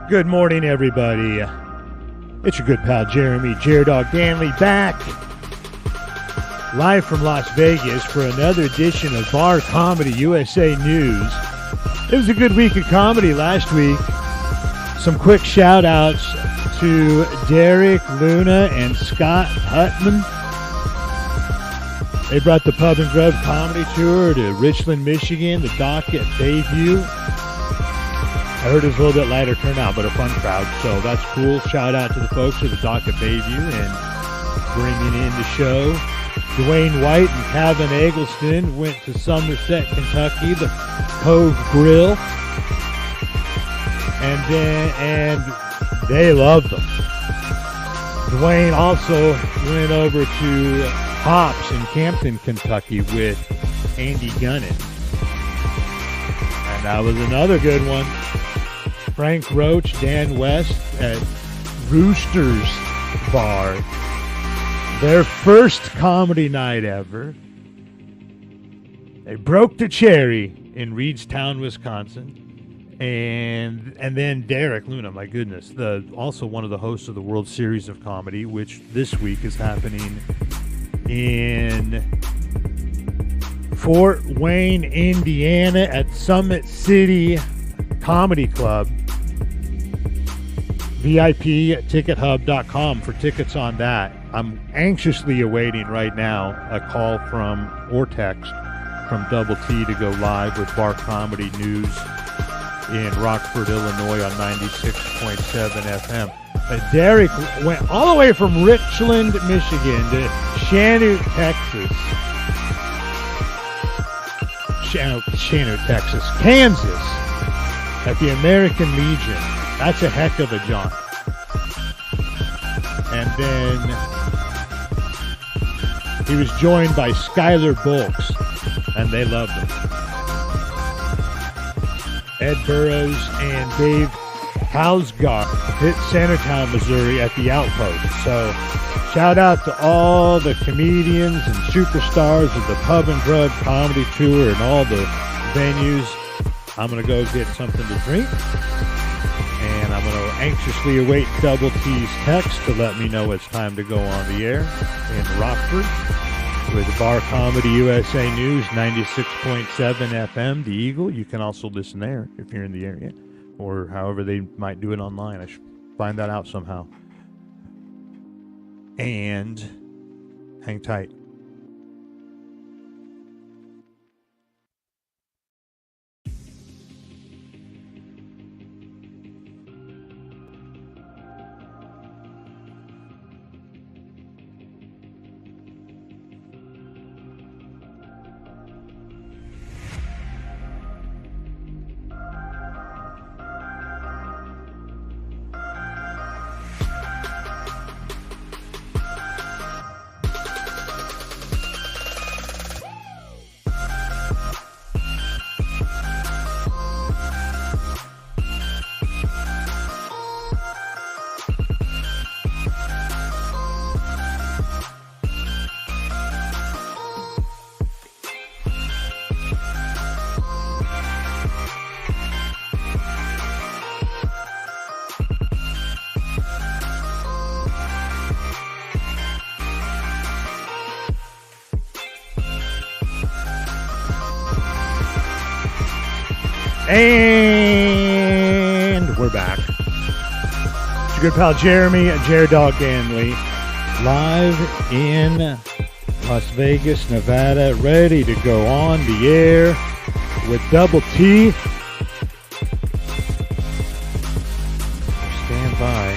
Good morning, everybody. It's your good pal Jeremy Dog Danley back live from Las Vegas for another edition of Bar Comedy USA News. It was a good week of comedy last week. Some quick shout outs to Derek Luna and Scott Hutman. They brought the Pub and Grub Comedy Tour to Richland, Michigan, the dock at Bayview. I heard it was a little bit lighter turnout, but a fun crowd, so that's cool. Shout out to the folks at the dock at Bayview and bringing in the show. Dwayne White and Calvin Eggleston went to Somerset, Kentucky, the Cove Grill, and they loved them. Dwayne also went over to Hops in Campton, Kentucky with Andy Gunnan. And that was another good one. Frank Roach, Dan West at Rooster's Bar. Their first comedy night ever. They broke the cherry in Reedstown, Wisconsin. And then Derek Luna, my goodness, also one of the hosts of the World Series of Comedy, which this week is happening in Fort Wayne, Indiana at Summit City Comedy Club. VIP at TicketHub.com for tickets on that. I'm anxiously awaiting right now a call from or text from Double T to go live with Bar Comedy News in Rockford, Illinois on 96.7 FM. Derek went all the way from Richland, Michigan to Chanute, Texas. Chanute, Texas. Kansas at the American Legion. That's a heck of a jaunt. And then he was joined by Skylar Bulks, and they loved him. Ed Burrows and Dave Hausgard hit Centertown, Missouri at the Outpost. So shout out to all the comedians and superstars of the Pub and Grub Comedy Tour and all the venues. I'm going to go get something to drink. And I'm going to anxiously await Double T's text to let me know it's time to go on the air in Rockford with Bar Comedy USA News, 96.7 FM, The Eagle. You can also listen there if you're in the area, or however they might do it online. I should find that out somehow. And hang tight. And we're back. It's your good pal Jeremy Dog Danley, live in Las Vegas, Nevada, ready to go on the air with Double T. Stand by.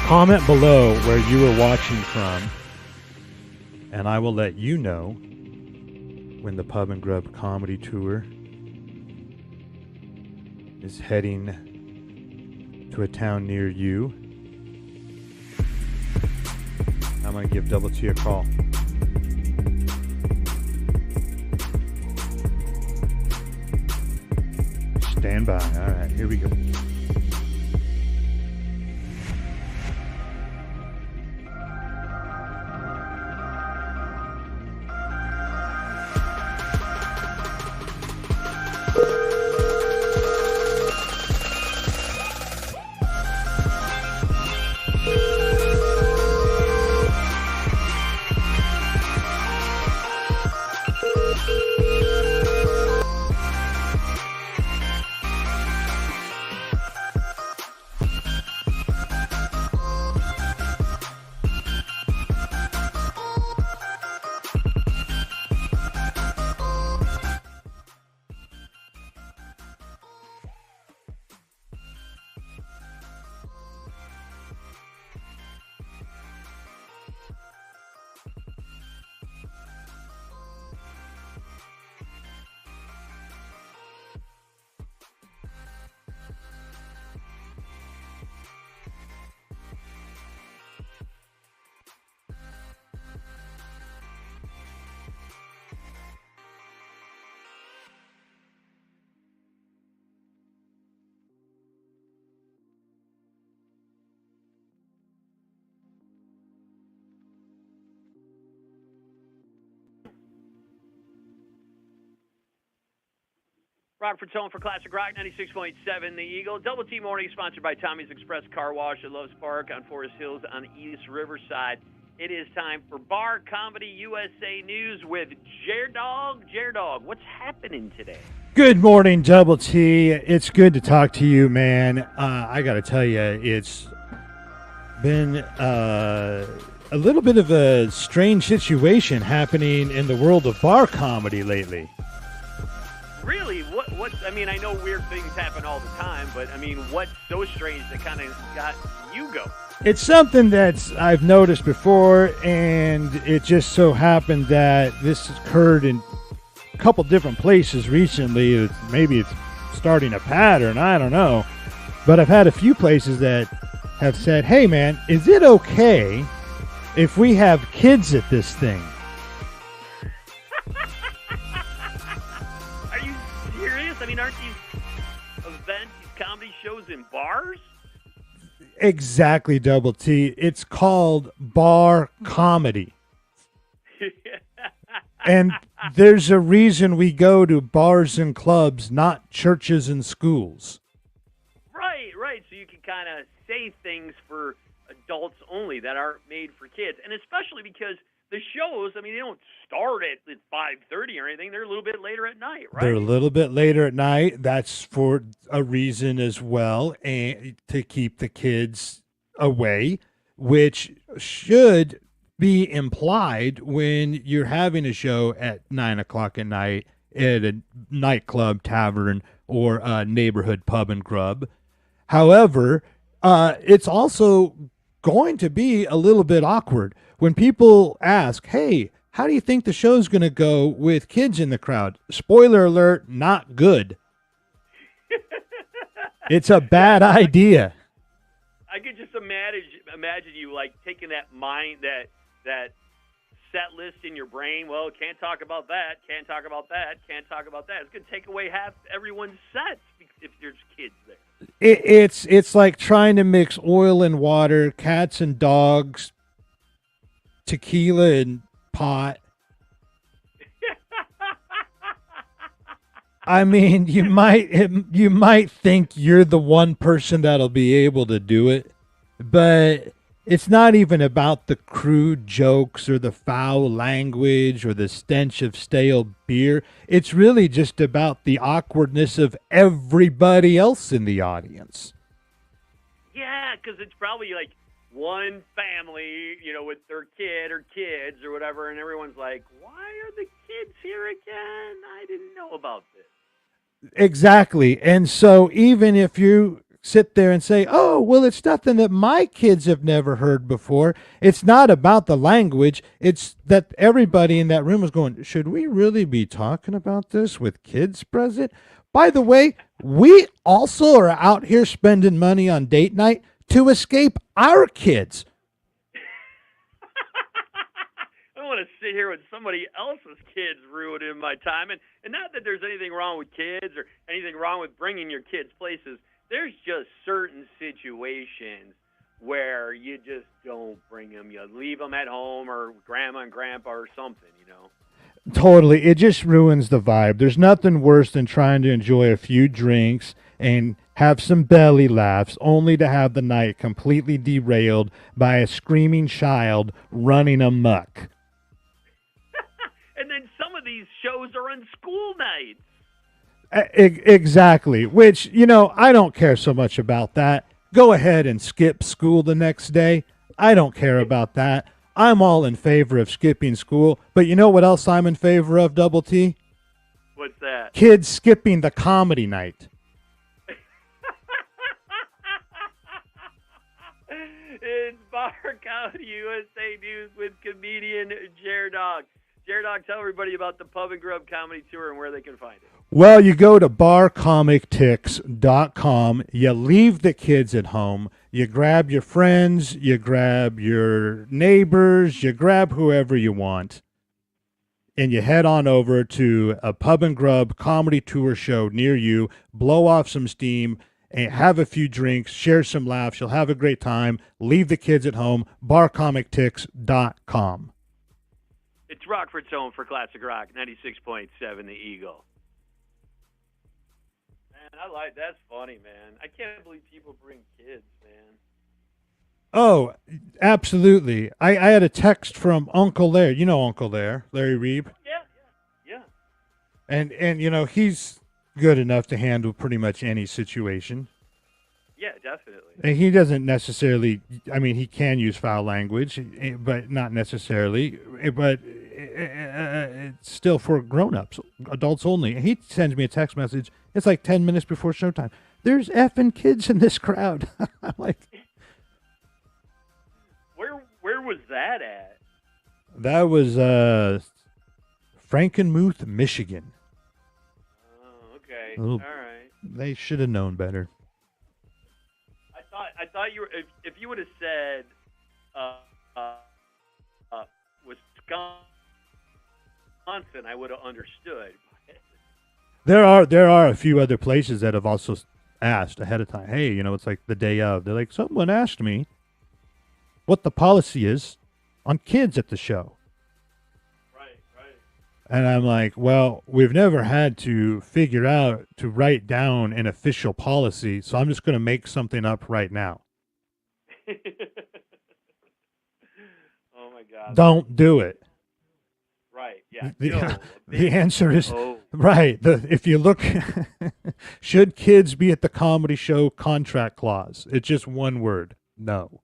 Comment below where you are watching from, and I will let you know when the Pub and Grub Comedy Tour is heading to a town near you. I'm going to give Double T a call. Stand by. All right, here we go. Rockford's home for Classic Rock, 96.7 The Eagle. Double T Morning, sponsored by Tommy's Express Car Wash at Loves Park on Forest Hills on East Riverside. It is time for Bar Comedy USA News with J-Dog. J-Dog, what's happening today? Good morning, Double T. It's good to talk to you, man. I got to tell you, it's been a little bit of a strange situation happening in the world of bar comedy lately. Really? What? I mean, I know weird things happen all the time, but I mean, what's so strange that kind of got you go? It's something that I've noticed before, and it just so happened that this occurred in a couple different places recently. Maybe it's starting a pattern, I don't know. But I've had a few places that have said, hey man, is it okay if we have kids at this thing? Are you serious? I mean, aren't these events, these comedy shows in bars? Exactly, Double T. It's called bar comedy. And there's a reason we go to bars and clubs, not churches and schools. Right. So you can kind of say things for adults only that aren't made for kids. And especially because the shows, I mean, they don't start at 5:30 or anything. They're a little bit later at night, right? They're a little bit later at night. That's for a reason as well, and to keep the kids away, which should be implied when you're having a show at 9 o'clock at night at a nightclub, tavern, or a neighborhood pub and grub. However, it's also going to be a little bit awkward when people ask, hey, how do you think the show's going to go with kids in the crowd? Spoiler alert, not good. It's a bad idea. I could just imagine you like taking that set list in your brain. Well, can't talk about that, can't talk about that, can't talk about that. It's going to take away half everyone's sets if there's kids there. It's like trying to mix oil and water, cats and dogs, tequila and pot. I mean, you might think you're the one person that'll be able to do it, but it's not even about the crude jokes or the foul language or the stench of stale beer. It's really just about the awkwardness of everybody else in the audience. Yeah, because it's probably like one family, with their kid or kids or whatever, and everyone's like, why are the kids here again? I didn't know about this. Exactly. And so even if you sit there and say, oh, well, it's nothing that my kids have never heard before, it's not about the language. It's that everybody in that room is going, should we really be talking about this with kids present? By the way, we also are out here spending money on date night to escape our kids. I don't want to sit here with somebody else's kids ruining my time. And not that there's anything wrong with kids or anything wrong with bringing your kids places. There's just certain situations where you just don't bring them. You leave them at home or grandma and grandpa or something, Totally. It just ruins the vibe. There's nothing worse than trying to enjoy a few drinks and have some belly laughs only to have the night completely derailed by a screaming child running amok. And then some of these shows are on school nights. Exactly, which, I don't care so much about that. Go ahead and skip school the next day. I don't care about that. I'm all in favor of skipping school. But you know what else I'm in favor of, Double T? What's that? Kids skipping the comedy night. It's Bar Comedy USA News with comedian J-Dog. J-Dog, tell everybody about the Pub and Grub Comedy Tour and where they can find it. Well, you go to barcomictix.com, you leave the kids at home, you grab your friends, you grab your neighbors, you grab whoever you want, and you head on over to a Pub and Grub comedy tour show near you, blow off some steam, and have a few drinks, share some laughs, you'll have a great time, leave the kids at home, barcomictix.com. It's Rockford's home for Classic Rock, 96.7 The Eagle. That's funny, man. I can't believe people bring kids, man. Oh, absolutely. I had a text from Uncle Larry. You know Uncle Larry Reeb. Yeah, yeah, And he's good enough to handle pretty much any situation. yeah, definitely. And he doesn't necessarily, I mean, he can use foul language, but not necessarily. But it's still for grown-ups, adults only. And he sends me a text message. It's like 10 minutes before showtime. There's effing kids in this crowd. I'm like, Where was that at? that was Frankenmuth, Michigan. Oh, okay. Little- All right. They should have known better. I thought you were if you would have said Wisconsin, I would have understood. There are a few other places that have also asked ahead of time. Hey, it's like the day of. They're like, someone asked me what the policy is on kids at the show. Right. And I'm like, well, we've never had to figure out to write down an official policy, so I'm just going to make something up right now. Oh my God. Don't do it. Right. Yeah. The answer is Oh. right. If you look, should kids be at the comedy show contract clause? It's just one word. No.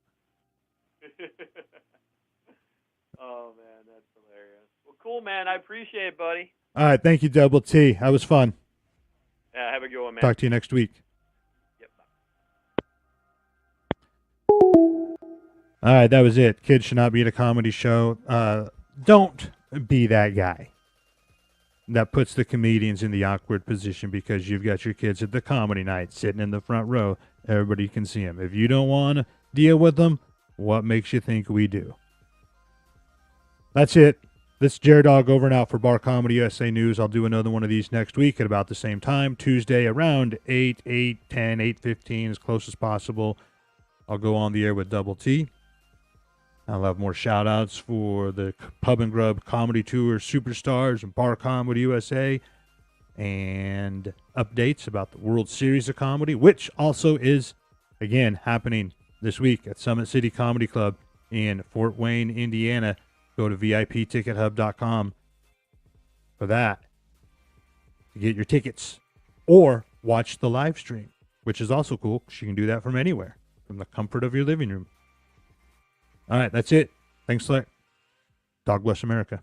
Oh man, that's hilarious. Well, cool, man. I appreciate it, buddy. All right. Thank you, Double T. That was fun. Yeah, have a good one, man. Talk to you next week. Yep. All right. That was it. Kids should not be at a comedy show. Don't be that guy that puts the comedians in the awkward position because you've got your kids at the comedy night sitting in the front row. Everybody can see them. If you don't want to deal with them, what makes you think we do? That's it. This is Jared Dog over and out for Bar Comedy USA News. I'll do another one of these next week at about the same time, Tuesday around 8, 10, 8:15, as close as possible. I'll go on the air with Double T. I'll have more shout-outs for the Pub and Grub Comedy Tour Superstars and Bar Comedy USA, and updates about the World Series of Comedy, which also is, again, happening this week at Summit City Comedy Club in Fort Wayne, Indiana. Go to VIPTicketHub.com for that to get your tickets, or watch the live stream, which is also cool because you can do that from anywhere, from the comfort of your living room. All right, that's it. Thanks, Larry. Dog bless America.